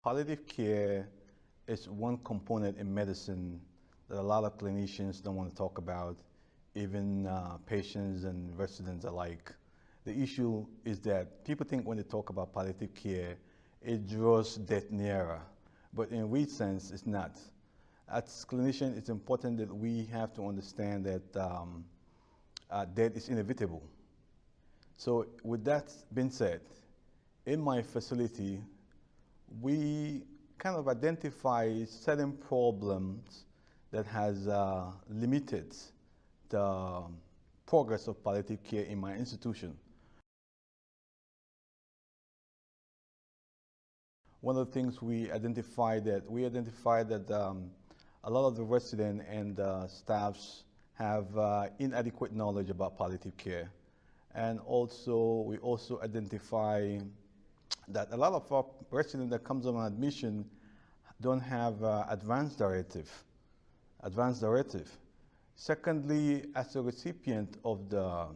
Palliative care is one component in medicine that a lot of clinicians don't want to talk about, even patients and residents alike. The issue is that people think when they talk about palliative care, it draws death nearer, but in real sense, it's not. As clinicians, it's important that we have to understand that death is inevitable. So with that being said, in my facility, we kind of identify certain problems that has limited the progress of palliative care in my institution. One of the things we identified that a lot of the residents and staffs have inadequate knowledge about palliative care. And also, we also identify that a lot of our residents that comes on admission don't have advanced directive. Secondly, as a recipient of the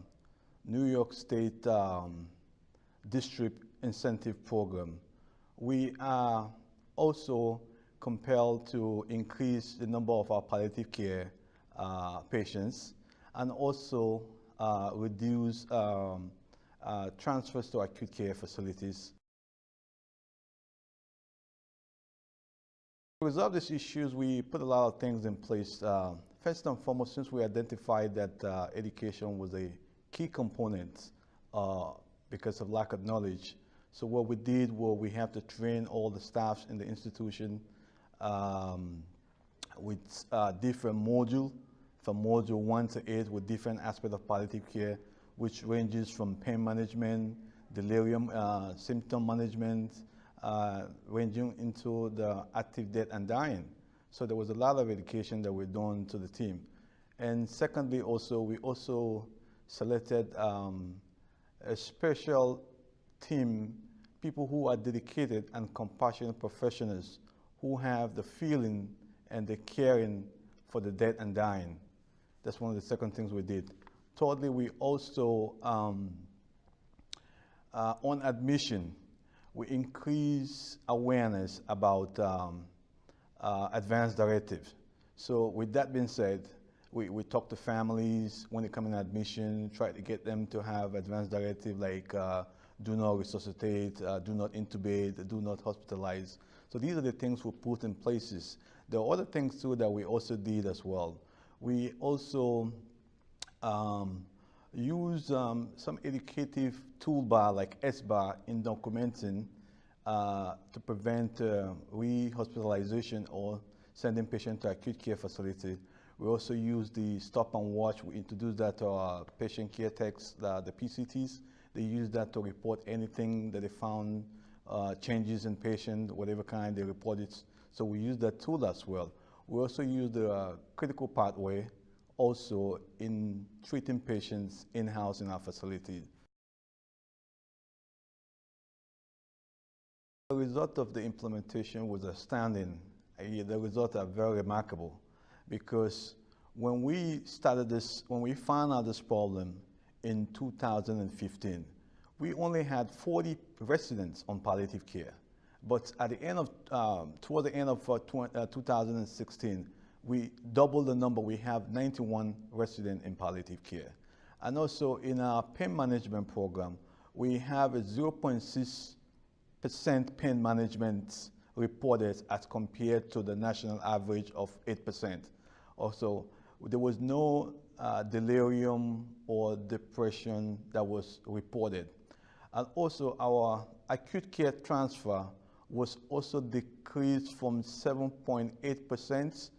New York State District Incentive Program, we are also compelled to increase the number of our palliative care patients and also reduce transfers to acute care facilities. To resolve these issues, we put a lot of things in place. First and foremost, since we identified that education was a key component because of lack of knowledge, so what we did was we have to train all the staffs in the institution with different modules, from module 1 to 8 with different aspects of palliative care, which ranges from pain management, delirium symptom management, ranging into the active death and dying. So there was a lot of education that we're doing to the team. And secondly, also, we also selected a special team, people who are dedicated and compassionate professionals who have the feeling and the caring for the dead and dying. That's one of the second things we did. Thirdly, we also, on admission, we increase awareness about advanced directives. So with that being said, we talk to families when they come in admission, try to get them to have advanced directives like do not resuscitate, do not intubate, do not hospitalize. So these are the things we put in places. There are other things too that we also did as well. We also use some educative toolbar like SBAR in documenting to prevent re-hospitalization or sending patients to acute care facility. We also use the stop and watch. We introduced that to our patient care techs, the PCTs. They use that to report anything that they found, changes in patient, whatever kind, they report it. So we use that tool as well. We also use the critical pathway also in treating patients in-house in our facility. The result of the implementation was astounding. The results are very remarkable because when we started this, when we found out this problem in 2015, we only had 40 residents on palliative care. But at the end of, toward the end of 2016, we doubled the number. We have 91 residents in palliative care. And also in our pain management program, we have a 0.6% pain management reported as compared to the national average of 8%. Also, there was no delirium or depression that was reported. And also our acute care transfer was also decreased from 7.8%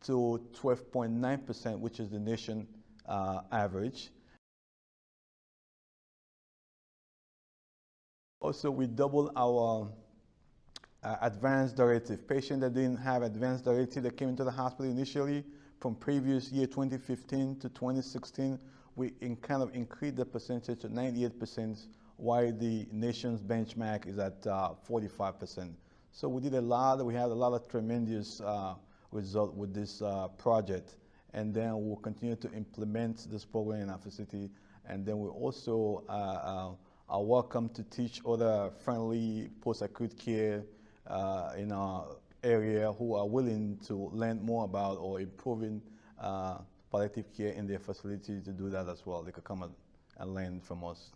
to 12.9%, which is the nation average. Also, we doubled our advanced directive. Patients that didn't have advanced directive that came into the hospital initially from previous year 2015 to 2016, we kind of increased the percentage to 98%, while the nation's benchmark is at 45%. So we did a lot. We had a lot of tremendous result with this project, and then we'll continue to implement this program in our facility. And then we also are welcome to teach other friendly post-acute care in our area who are willing to learn more about or improving palliative care in their facility to do that as well. They could come and learn from us.